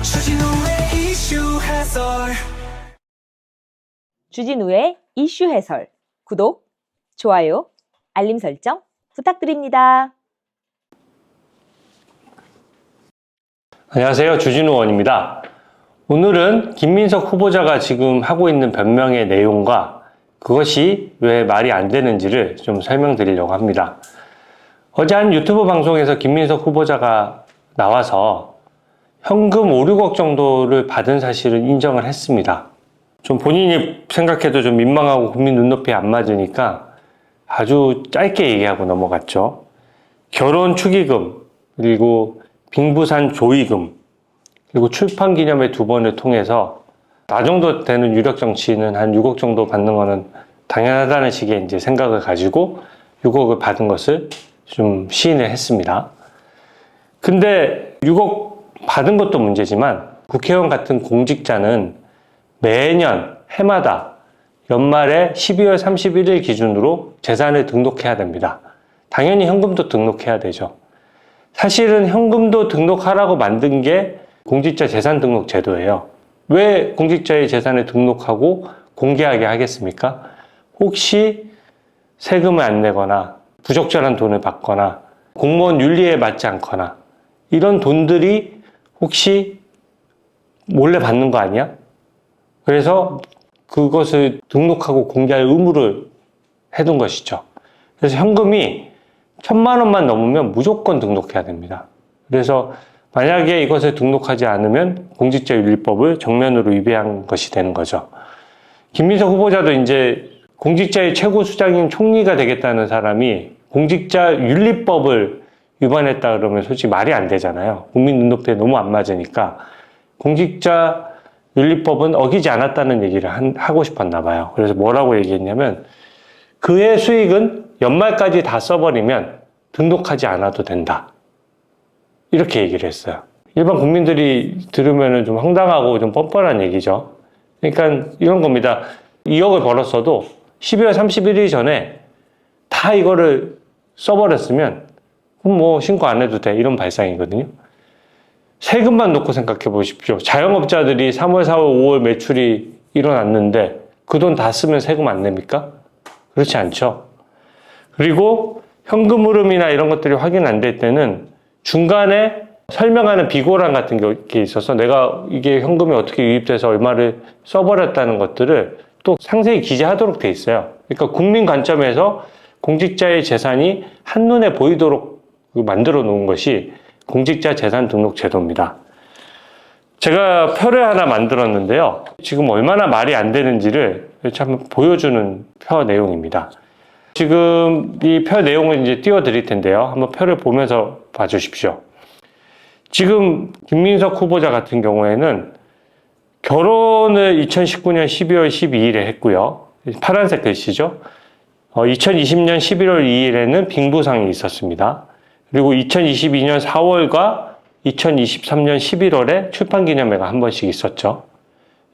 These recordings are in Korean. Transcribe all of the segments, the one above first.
주진우의 이슈 해설. 주진우의 이슈 해설. 구독, 좋아요, 알림 설정 부탁드립니다. 안녕하세요. 주진우 의원입니다. 오늘은 김민석 후보자가 지금 하고 있는 변명의 내용과 그것이 왜 말이 안 되는지를 좀 설명드리려고 합니다. 어제 한 유튜브 방송에서 김민석 후보자가 나와서 현금 5, 6억 정도를 받은 사실을 인정을 했습니다. 좀 본인이 생각해도 좀 민망하고 국민 눈높이에 안 맞으니까 아주 짧게 얘기하고 넘어갔죠. 결혼 축의금, 그리고 빙부산 조의금, 그리고 출판 기념회 2번을 통해서 나 정도 되는 유력 정치인은 한 6억 정도 받는 거는 당연하다는 식의 이제 생각을 가지고 6억을 받은 것을 좀 시인을 했습니다. 근데 6억 받은 것도 문제지만 국회의원 같은 공직자는 매년 해마다 연말에 12월 31일 기준으로 재산을 등록해야 됩니다. 당연히 현금도 등록해야 되죠. 사실은 현금도 등록하라고 만든 게 공직자 재산 등록 제도예요. 왜 공직자의 재산을 등록하고 공개하게 하겠습니까? 혹시 세금을 안 내거나 부적절한 돈을 받거나 공무원 윤리에 맞지 않거나 이런 돈들이 혹시 몰래 받는 거 아니야? 그래서 그것을 등록하고 공개할 의무를 해둔 것이죠. 그래서 현금이 1,000만 원만 넘으면 무조건 등록해야 됩니다. 그래서 만약에 이것을 등록하지 않으면 공직자윤리법을 정면으로 위배한 것이 되는 거죠. 김민석 후보자도 이제 공직자의 최고 수장인 총리가 되겠다는 사람이 공직자윤리법을 위반했다 그러면 솔직히 말이 안 되잖아요. 국민 눈높이에 너무 안 맞으니까 공직자윤리법은 어기지 않았다는 얘기를 하고 싶었나 봐요. 그래서 뭐라고 얘기했냐면 그의 수익은 연말까지 다 써버리면 등록하지 않아도 된다. 이렇게 얘기를 했어요. 일반 국민들이 들으면 좀 황당하고 좀 뻔뻔한 얘기죠. 그러니까 이런 겁니다. 2억을 벌었어도 12월 31일 전에 다 이거를 써버렸으면 그럼 뭐 신고 안 해도 돼. 이런 발상이거든요. 세금만 놓고 생각해 보십시오. 자영업자들이 3월, 4월, 5월 매출이 일어났는데 그 돈 다 쓰면 세금 안 냅니까? 그렇지 않죠. 그리고 현금 흐름이나 이런 것들이 확인 안 될 때는 중간에 설명하는 비고란 같은 게 있어서 내가 이게 현금이 어떻게 유입돼서 얼마를 써버렸다는 것들을 또 상세히 기재하도록 돼 있어요. 그러니까 국민 관점에서 공직자의 재산이 한눈에 보이도록 만들어 놓은 것이 공직자 재산 등록 제도입니다. 제가 표를 하나 만들었는데요. 지금 얼마나 말이 안 되는지를 참 보여주는 표 내용입니다. 지금 이 표 내용을 이제 띄워드릴 텐데요. 한번 표를 보면서 봐주십시오. 지금 김민석 후보자 같은 경우에는 결혼을 2019년 12월 12일에 했고요. 파란색 글씨죠. 2020년 11월 2일에는 빙부상이 있었습니다. 그리고 2022년 4월과 2023년 11월에 출판기념회가 한 번씩 있었죠.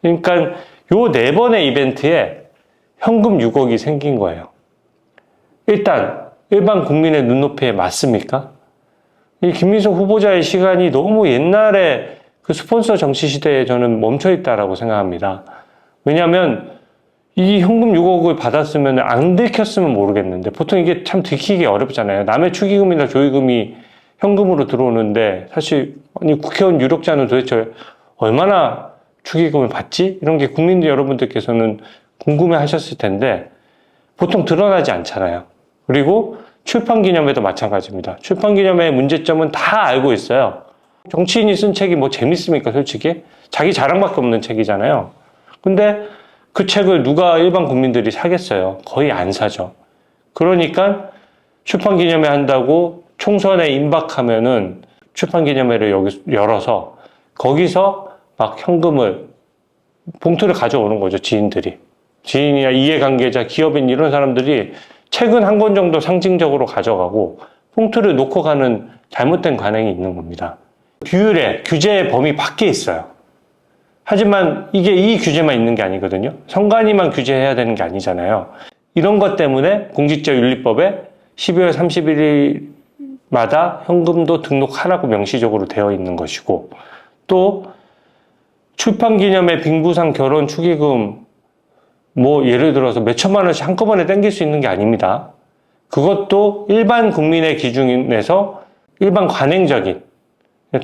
그러니까 요 4번의 이벤트에 현금 6억이 생긴 거예요. 일단 일반 국민의 눈높이에 맞습니까? 이 김민석 후보자의 시간이 너무 옛날에 그 스폰서 정치 시대에 저는 멈춰 있다라고 생각합니다. 왜냐하면 이 현금 6억을 받았으면 안 들켰으면 모르겠는데 보통 이게 참 들키기 어렵잖아요. 남의 축의금이나 조의금이 현금으로 들어오는데 사실 아니 국회의원 유력자는 도대체 얼마나 축의금을 받지? 이런 게 국민 여러분들께서는 궁금해 하셨을 텐데 보통 드러나지 않잖아요. 그리고 출판기념회도 마찬가지입니다. 출판기념회의 문제점은 다 알고 있어요. 정치인이 쓴 책이 뭐 재밌습니까 솔직히? 자기 자랑밖에 없는 책이잖아요. 근데 그 책을 누가 일반 국민들이 사겠어요? 거의 안 사죠. 그러니까 출판기념회 한다고 총선에 임박하면은 출판기념회를 여기 열어서 거기서 막 현금을 봉투를 가져오는 거죠. 지인들이. 지인이나 이해관계자, 기업인 이런 사람들이 책은 한 권 정도 상징적으로 가져가고 봉투를 놓고 가는 잘못된 관행이 있는 겁니다. 규율에, 규제의 범위 밖에 있어요. 하지만 이게 이 규제만 있는 게 아니거든요. 선관위만 규제해야 되는 게 아니잖아요. 이런 것 때문에 공직자윤리법에 12월 31일마다 현금도 등록하라고 명시적으로 되어 있는 것이고 또 출판기념회 빙부상 결혼 축의금 뭐 예를 들어서 몇 천만 원씩 한꺼번에 땡길 수 있는 게 아닙니다. 그것도 일반 국민의 기준에서 일반 관행적인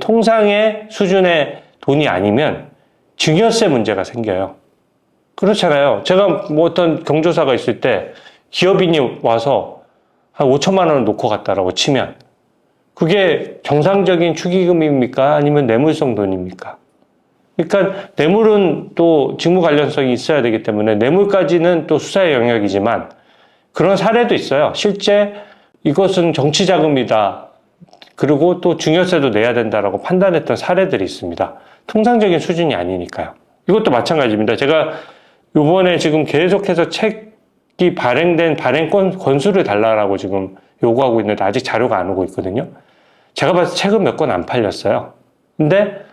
통상의 수준의 돈이 아니면 증여세 문제가 생겨요. 그렇잖아요. 제가 뭐 어떤 경조사가 있을 때 기업인이 와서 한 5천만 원을 놓고 갔다라고 치면 그게 정상적인 축의금입니까? 아니면 뇌물성 돈입니까? 그러니까 뇌물은 또 직무 관련성이 있어야 되기 때문에 뇌물까지는 또 수사의 영역이지만 그런 사례도 있어요. 실제 이것은 정치 자금이다. 그리고 또 증여세도 내야 된다라고 판단했던 사례들이 있습니다. 통상적인 수준이 아니니까요. 이것도 마찬가지입니다. 제가 이번에 지금 계속해서 책이 발행된 발행 권수를 달라고 지금 요구하고 있는데 아직 자료가 안 오고 있거든요. 제가 봤을 때 책은 몇 권 안 팔렸어요. 근데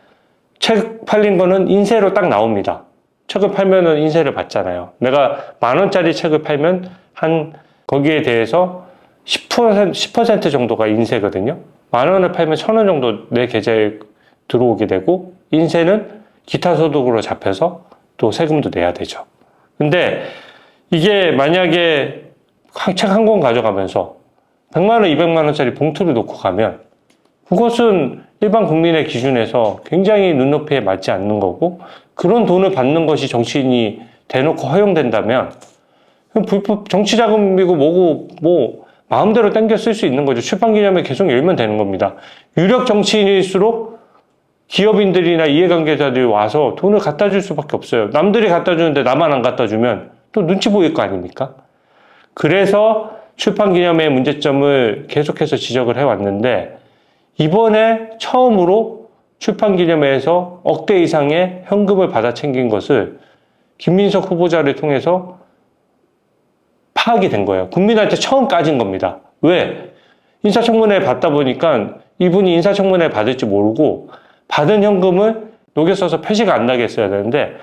책 팔린 거는 인쇄로 딱 나옵니다. 책을 팔면은 인쇄를 받잖아요. 내가 10,000원짜리 책을 팔면 거기에 대해서 10% 정도가 인쇄거든요. 10,000원을 팔면 1,000원 정도 내 계좌에 들어오게 되고, 인쇄는 기타 소득으로 잡혀서 또 세금도 내야 되죠. 근데 이게 만약에 책 한 권 가져가면서 100만 원, 200만 원짜리 봉투를 놓고 가면 그것은 일반 국민의 기준에서 굉장히 눈높이에 맞지 않는 거고, 그런 돈을 받는 것이 정치인이 대놓고 허용된다면 불법 정치자금이고 뭐고 뭐 마음대로 땡겨 쓸 수 있는 거죠. 출판기념회 계속 열면 되는 겁니다. 유력 정치인일수록 기업인들이나 이해관계자들이 와서 돈을 갖다 줄 수밖에 없어요. 남들이 갖다 주는데 나만 안 갖다 주면 또 눈치 보일 거 아닙니까? 그래서 출판기념회의 문제점을 계속해서 지적을 해왔는데, 이번에 처음으로 출판기념회에서 억대 이상의 현금을 받아 챙긴 것을 김민석 후보자를 통해서 파악이 된 거예요. 국민한테 처음 까진 겁니다. 왜? 인사청문회 받다 보니까 이분이 인사청문회 받을지 모르고 받은 현금을 녹여 써서 표시가 안 나게 했어야 되는데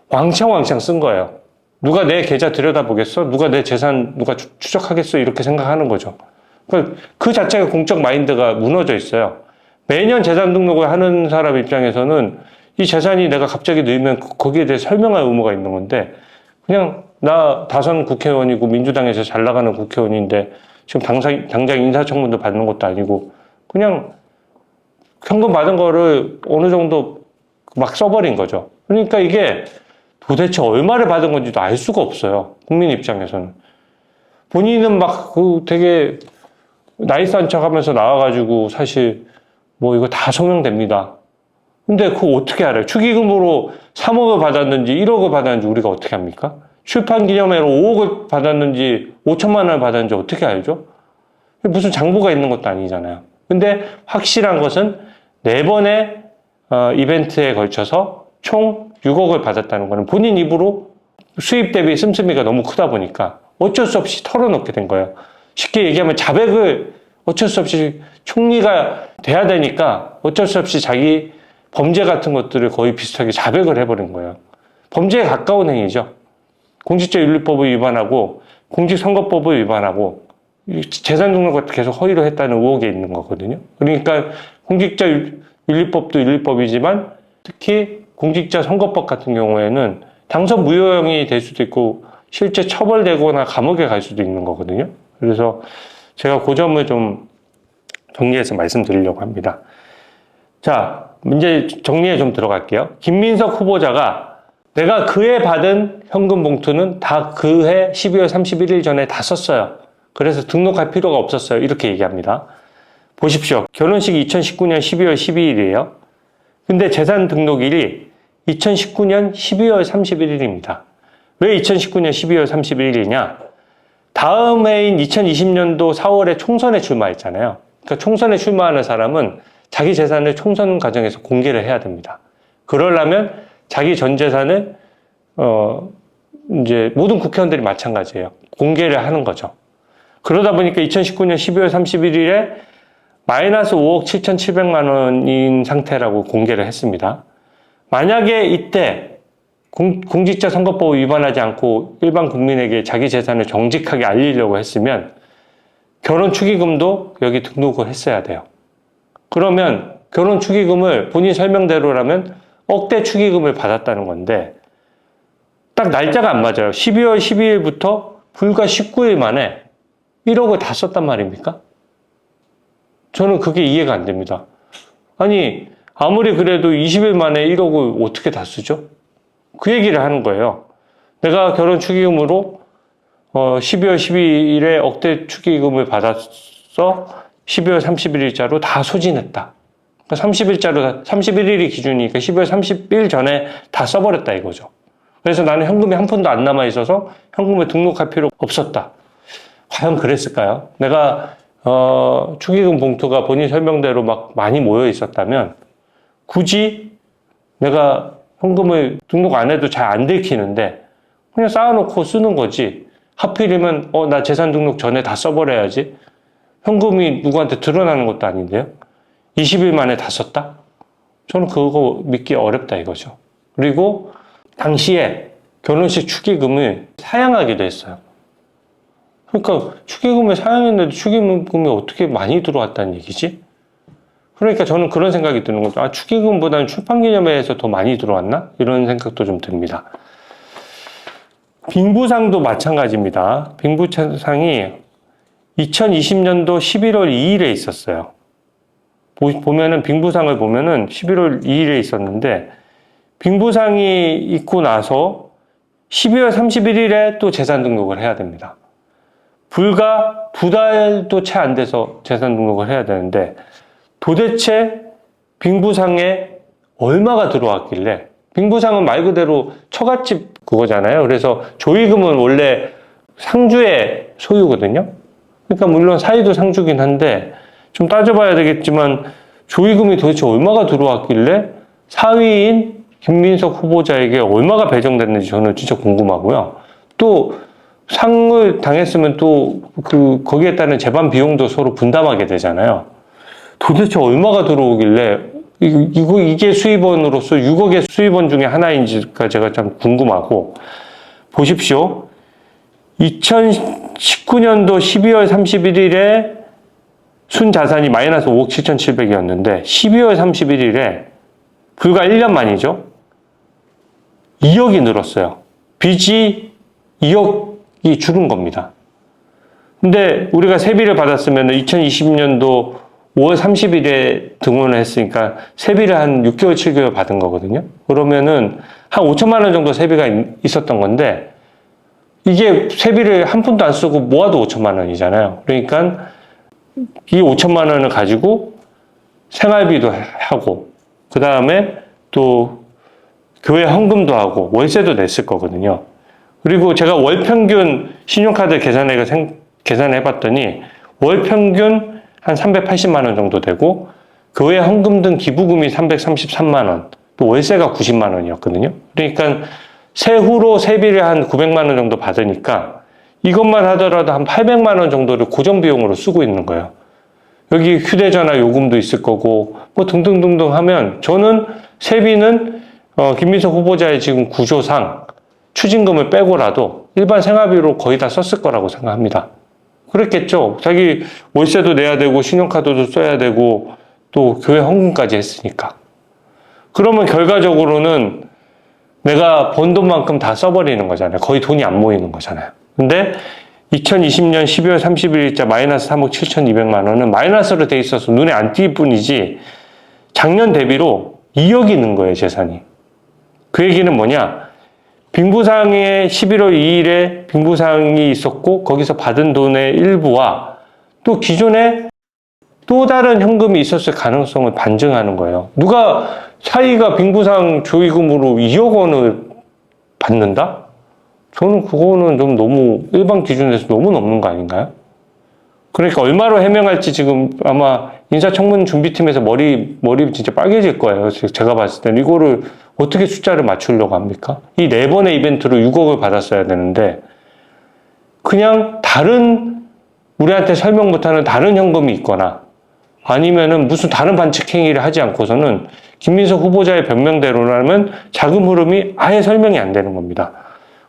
왕창 쓴 거예요. 누가 내 계좌 들여다보겠어? 누가 내 재산 누가 추적하겠어? 이렇게 생각하는 거죠. 그 자체가 공적 마인드가 무너져 있어요. 매년 재산 등록을 하는 사람 입장에서는 이 재산이 내가 갑자기 늘면 거기에 대해 설명할 의무가 있는 건데, 그냥 나 다선 국회의원이고 민주당에서 잘 나가는 국회의원인데 지금 당장 인사청문도 받는 것도 아니고 그냥 현금 받은 거를 어느 정도 막 써버린 거죠. 그러니까 이게 도대체 얼마를 받은 건지도 알 수가 없어요. 국민 입장에서는. 본인은 막 되게 나이스한 척 하면서 나와가지고 사실 뭐 이거 다 소명됩니다. 근데 그거 어떻게 알아요? 축의금으로 3억을 받았는지 1억을 받았는지 우리가 어떻게 합니까? 출판기념회로 5억을 받았는지 5천만 원을 받았는지 어떻게 알죠? 무슨 장부가 있는 것도 아니잖아요. 근데 확실한 것은 4번의 이벤트에 걸쳐서 총 6억을 받았다는 거는 본인 입으로 수입 대비 씀씀이가 너무 크다 보니까 어쩔 수 없이 털어놓게 된 거예요. 쉽게 얘기하면 자백을 어쩔 수 없이 총리가 돼야 되니까 어쩔 수 없이 자기 범죄 같은 것들을 거의 비슷하게 자백을 해버린 거예요. 범죄에 가까운 행위죠. 공직자윤리법을 위반하고 공직선거법을 위반하고 재산 등록을 계속 허위로 했다는 의혹이 있는 거거든요. 그러니까 공직자윤리법도 윤리법이지만 특히 공직자선거법 같은 경우에는 당선 무효형이 될 수도 있고 실제 처벌되거나 감옥에 갈 수도 있는 거거든요. 그래서 제가 그 점을 좀 정리해서 말씀드리려고 합니다. 자, 이제 정리에 좀 들어갈게요. 김민석 후보자가 내가 그해 받은 현금 봉투는 다 그해 12월 31일 전에 다 썼어요. 그래서 등록할 필요가 없었어요. 이렇게 얘기합니다. 보십시오. 결혼식이 2019년 12월 12일이에요. 근데 재산 등록일이 2019년 12월 31일입니다. 왜 2019년 12월 31일이냐? 다음 해인 2020년도 4월에 총선에 출마했잖아요. 그러니까 총선에 출마하는 사람은 자기 재산을 총선 과정에서 공개를 해야 됩니다. 그러려면 자기 전 재산을 이제 모든 국회의원들이 마찬가지예요. 공개를 하는 거죠. 그러다 보니까 2019년 12월 31일에 마이너스 5억 7,700만 원인 상태라고 공개를 했습니다. 만약에 이때 공직자 선거법을 위반하지 않고 일반 국민에게 자기 재산을 정직하게 알리려고 했으면 결혼 축의금도 여기 등록을 했어야 돼요. 그러면 결혼 축의금을 본인 설명대로라면 억대 축의금을 받았다는 건데 딱 날짜가 안 맞아요. 12월 12일부터 불과 19일 만에 1억을 다 썼단 말입니까? 저는 그게 이해가 안 됩니다. 아니, 아무리 그래도 20일 만에 1억을 어떻게 다 쓰죠? 그 얘기를 하는 거예요. 내가 결혼 축의금으로 12월 12일에 억대 축의금을 받았어 12월 31일자로 다 소진했다. 31일이 기준이니까 12월 30일 전에 다 써버렸다 이거죠. 그래서 나는 현금이 한 푼도 안 남아 있어서 현금을 등록할 필요 없었다. 과연 그랬을까요? 내가 축의금 봉투가 본인 설명대로 막 많이 모여 있었다면 굳이 내가 현금을 등록 안 해도 잘 안 들키는데 그냥 쌓아놓고 쓰는 거지. 하필이면 나 재산 등록 전에 다 써버려야지. 현금이 누구한테 드러나는 것도 아닌데요. 20일 만에 다 썼다? 저는 그거 믿기 어렵다 이거죠. 그리고 당시에 결혼식 축의금을 사양하기도 했어요. 그러니까 축의금을 사양했는데 축의금이 어떻게 많이 들어왔다는 얘기지? 그러니까 저는 그런 생각이 드는 거죠. 아, 축의금보다는 출판기념회에서 더 많이 들어왔나? 이런 생각도 좀 듭니다. 빙부상도 마찬가지입니다. 빙부상이 2020년도 11월 2일에 있었어요. 보면은 빙부상을 보면은 11월 2일에 있었는데 빙부상이 있고 나서 12월 31일에 또 재산 등록을 해야 됩니다. 불과 2달도 채 안 돼서 재산 등록을 해야 되는데 도대체 빙부상에 얼마가 들어왔길래 빙부상은 말 그대로 처갓집 그거잖아요. 그래서 조의금은 원래 상주의 소유거든요. 그러니까 물론 사위도 상주긴 한데 좀 따져봐야 되겠지만 조의금이 도대체 얼마가 들어왔길래 사위인 김민석 후보자에게 얼마가 배정됐는지 저는 진짜 궁금하고요. 또 상을 당했으면 또 거기에 따른 재반 비용도 서로 분담하게 되잖아요. 도대체 얼마가 들어오길래 이게 수입원으로서 6억의 수입원 중에 하나인지가 제가 참 궁금하고 보십시오. 2019년도 12월 31일에 순자산이 마이너스 5억 7,700이었는데 12월 31일에 불과 1년 만이죠. 2억이 늘었어요. 빚이 2억이 줄은 겁니다. 근데 우리가 세비를 받았으면 2020년도 5월 30일에 등원을 했으니까 세비를 한 6개월, 7개월 받은 거거든요. 그러면은 한 5천만 원 정도 세비가 있었던 건데 이게 세비를 한 푼도 안 쓰고 모아도 5천만 원이잖아요. 그러니까 이 5천만 원을 가지고 생활비도 하고 그 다음에 또 교회 헌금도 하고 월세도 냈을 거거든요. 그리고 제가 월 평균 신용카드 계산해 봤더니 월 평균 한 380만 원 정도 되고 교회 헌금 등 기부금이 333만 원, 또 월세가 90만 원이었거든요. 그러니까 세후로 세비를 한 900만 원 정도 받으니까 이것만 하더라도 한 800만 원 정도를 고정 비용으로 쓰고 있는 거예요. 여기 휴대전화 요금도 있을 거고 뭐 등등등등 하면 저는 세비는 김민석 후보자의 지금 구조상 추징금을 빼고라도 일반 생활비로 거의 다 썼을 거라고 생각합니다. 그랬겠죠. 자기 월세도 내야 되고 신용카드도 써야 되고 또 교회 헌금까지 했으니까. 그러면 결과적으로는 내가 번 돈만큼 다 써버리는 거잖아요. 거의 돈이 안 모이는 거잖아요. 근데 2020년 12월 31일자 마이너스 3억 7,200만 원은 마이너스로 돼 있어서 눈에 안 띌 뿐이지 작년 대비로 2억이 는 거예요, 재산이. 그 얘기는 뭐냐? 빙부상에 11월 2일에 빙부상이 있었고 거기서 받은 돈의 일부와 또 기존에 또 다른 현금이 있었을 가능성을 반증하는 거예요. 누가 사위가 빙부상 조의금으로 2억 원을 받는다? 저는 그거는 좀 너무 일반 기준에서 너무 넘는 거 아닌가요? 그러니까 얼마로 해명할지 지금 아마 인사청문 준비팀에서 머리 진짜 빨개질 거예요. 제가 봤을 때는 이거를 어떻게 숫자를 맞추려고 합니까? 이 4번의 이벤트로 6억을 받았어야 되는데 그냥 다른 우리한테 설명 못하는 다른 현금이 있거나 아니면은 무슨 다른 반칙 행위를 하지 않고서는 김민석 후보자의 변명대로라면 자금 흐름이 아예 설명이 안 되는 겁니다.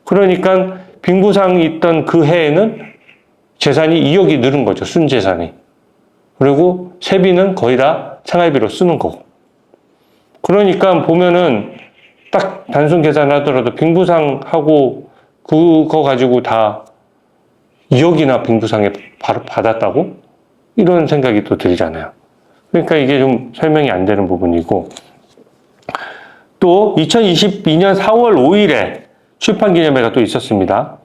그러니까 빙부상이 있던 그 해에는 재산이 2억이 늘은 거죠. 순재산이. 그리고 세비는 거의 다 생활비로 쓰는 거고. 그러니까 보면은 딱 단순 계산하더라도 빙부상하고 그거 가지고 다 2억이나 빙부상에 바로 받았다고? 이런 생각이 또 들잖아요. 그러니까 이게 좀 설명이 안 되는 부분이고, 또 2022년 4월 5일에 출판 기념회가 또 있었습니다.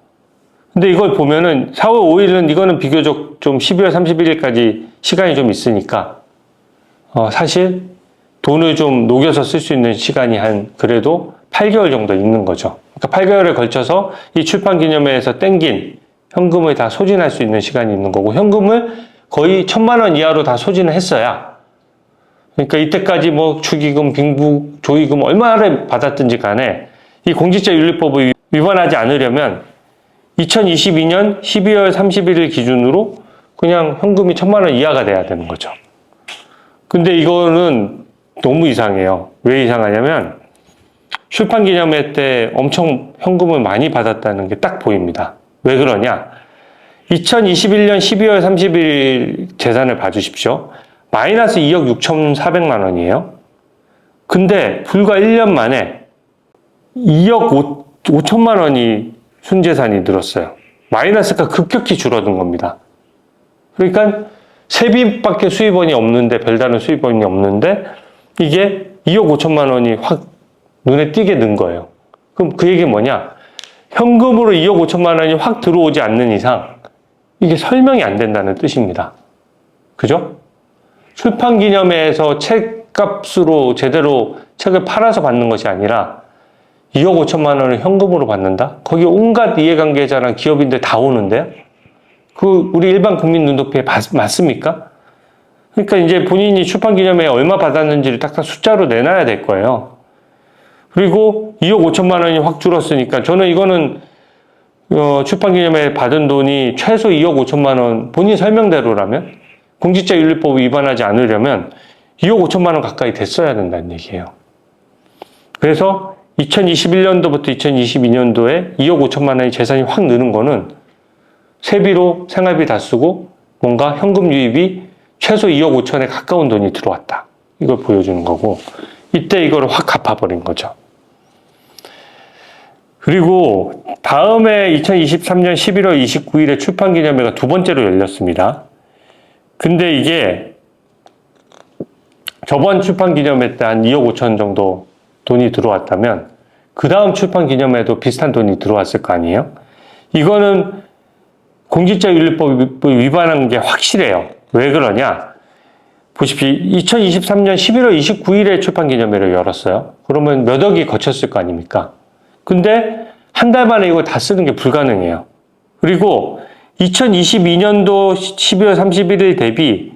근데 이걸 보면은 4월 5일은 이거는 비교적 좀 12월 31일까지 시간이 좀 있으니까 사실 돈을 좀 녹여서 쓸 수 있는 시간이 한 그래도 8개월 정도 있는 거죠. 그러니까 8개월에 걸쳐서 이 출판 기념회에서 땡긴 현금을 다 소진할 수 있는 시간이 있는 거고, 현금을 거의 1,000만 원 이하로 다 소진을 했어야, 그러니까 이때까지 뭐 축의금, 빙부, 조의금 얼마를 받았든지 간에 이 공직자윤리법을 위반하지 않으려면 2022년 12월 31일 기준으로 그냥 현금이 1,000만 원 이하가 돼야 되는 거죠. 근데 이거는 너무 이상해요. 왜 이상하냐면 출판 기념회 때 엄청 현금을 많이 받았다는 게 딱 보입니다. 왜 그러냐? 2021년 12월 31일 재산을 봐주십시오. 마이너스 2억 6,400만 원이에요. 근데 불과 1년 만에 2억 5천만 원이 순재산이 늘었어요. 마이너스가 급격히 줄어든 겁니다. 그러니까 세비밖에 수입원이 없는데, 별다른 수입원이 없는데 이게 2억 5천만 원이 확 눈에 띄게 는 거예요. 그럼 그 얘기는 뭐냐? 현금으로 2억 5천만 원이 확 들어오지 않는 이상 이게 설명이 안 된다는 뜻입니다. 그죠? 출판 기념회에서 책값으로 제대로 책을 팔아서 받는 것이 아니라 2억 5천만 원을 현금으로 받는다? 거기 온갖 이해관계자랑 기업인들 다 오는데요? 그 우리 일반 국민 눈높이에 맞습니까? 그러니까 이제 본인이 출판 기념회에 얼마 받았는지를 딱딱 숫자로 내놔야 될 거예요. 그리고 2억 5천만 원이 확 줄었으니까 저는 이거는 출판 기념회에 받은 돈이 최소 2억 5천만 원 본인 설명대로라면, 공직자윤리법 위반하지 않으려면 2억 5천만 원 가까이 됐어야 된다는 얘기예요. 그래서 2021년도부터 2022년도에 2억 5천만 원의 재산이 확 느는 거는 세비로 생활비 다 쓰고 뭔가 현금 유입이 최소 2억 5천에 가까운 돈이 들어왔다. 이걸 보여주는 거고, 이때 이거를 확 갚아버린 거죠. 그리고 다음에 2023년 11월 29일에 출판 기념회가 두 번째로 열렸습니다. 근데 이게 저번 출판 기념회 때 한 2억 5천 정도 돈이 들어왔다면 그 다음 출판 기념회도 비슷한 돈이 들어왔을 거 아니에요? 이거는 공직자윤리법을 위반한 게 확실해요. 왜 그러냐? 보십시오. 2023년 11월 29일에 출판 기념회를 열었어요. 그러면 몇 억이 거쳤을 거 아닙니까? 근데 한 달 만에 이걸 다 쓰는 게 불가능해요. 그리고 2022년도 12월 31일 대비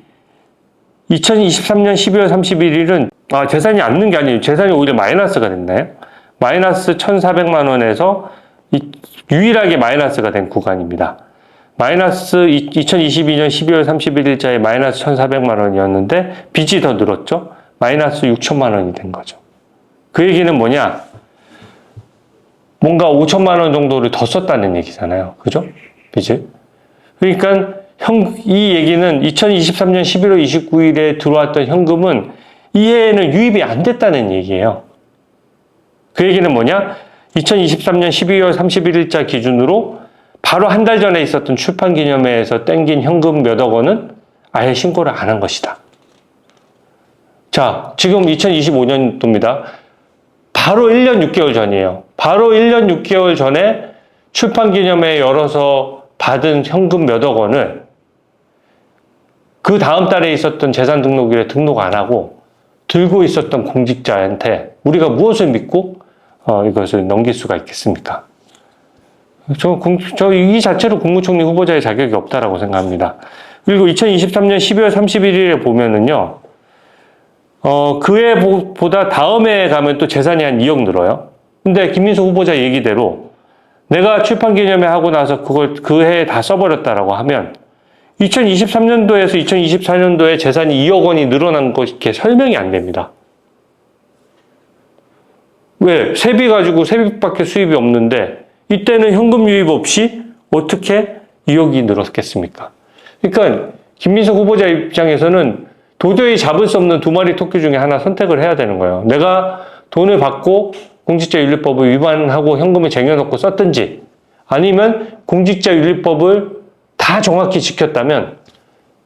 2023년 12월 31일은 재산이 안 는 게 아니에요. 재산이 오히려 마이너스가 됐나요? 마이너스 1,400만 원에서 유일하게 마이너스가 된 구간입니다. 마이너스 2022년 12월 31일자에 마이너스 1,400만 원이었는데 빚이 더 늘었죠? 마이너스 6천만 원이 된 거죠. 그 얘기는 뭐냐? 뭔가 5천만 원 정도를 더 썼다는 얘기잖아요. 그죠? 빚을. 그러니까 이 얘기는 2023년 11월 29일에 들어왔던 현금은 이해에는 유입이 안 됐다는 얘기예요. 그 얘기는 뭐냐? 2023년 12월 31일자 기준으로 바로 한 달 전에 있었던 출판 기념회에서 땡긴 현금 몇억 원은 아예 신고를 안 한 것이다. 자, 지금 2025년도입니다. 바로 1년 6개월 전이에요. 바로 1년 6개월 전에 출판 기념회 열어서 받은 현금 몇억 원을 그 다음 달에 있었던 재산 등록일에 등록 안 하고 들고 있었던 공직자한테 우리가 무엇을 믿고 이것을 넘길 수가 있겠습니까? 이 자체로 국무총리 후보자의 자격이 없다라고 생각합니다. 그리고 2023년 12월 31일에 보면은요, 그 해보다 다음 해에 가면 또 재산이 한 2억 늘어요. 근데 김민수 후보자 얘기대로 내가 출판 기념회 하고 나서 그걸 그 해에 다 써버렸다라고 하면 2023년도에서 2024년도에 재산이 2억 원이 늘어난 것이 이렇게 설명이 안 됩니다. 왜? 세비 가지고 세비밖에 수입이 없는데 이때는 현금 유입 없이 어떻게 2억이 늘었겠습니까? 그러니까 김민석 후보자 입장에서는 도저히 잡을 수 없는 두 마리 토끼 중에 하나 선택을 해야 되는 거예요. 내가 돈을 받고 공직자윤리법을 위반하고 현금을 쟁여놓고 썼든지, 아니면 공직자윤리법을 다 정확히 지켰다면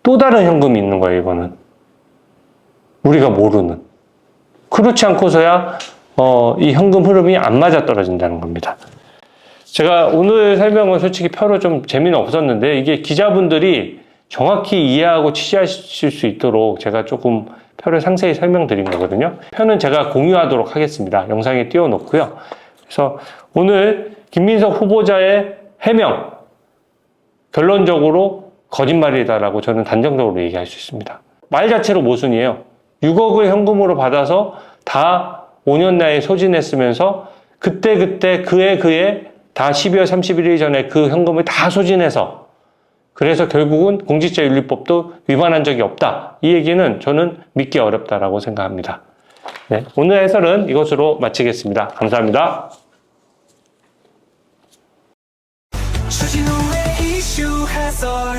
또 다른 현금이 있는 거예요, 이거는. 우리가 모르는. 그렇지 않고서야 이 현금 흐름이 안 맞아떨어진다는 겁니다. 제가 오늘 설명은 솔직히 표로 좀 재미는 없었는데, 이게 기자분들이 정확히 이해하고 취재하실 수 있도록 제가 조금 표를 상세히 설명드린 거거든요. 표는 제가 공유하도록 하겠습니다. 영상에 띄워놓고요. 그래서 오늘 김민석 후보자의 해명, 결론적으로 거짓말이다라고 저는 단정적으로 얘기할 수 있습니다. 말 자체로 모순이에요. 6억을 현금으로 받아서 다 5년 내에 소진했으면서 그때 그해 다 12월 31일 전에 그 현금을 다 소진해서, 그래서 결국은 공직자윤리법도 위반한 적이 없다. 이 얘기는 저는 믿기 어렵다라고 생각합니다. 네, 오늘 해설은 이것으로 마치겠습니다. 감사합니다. 주진우의 이슈 해설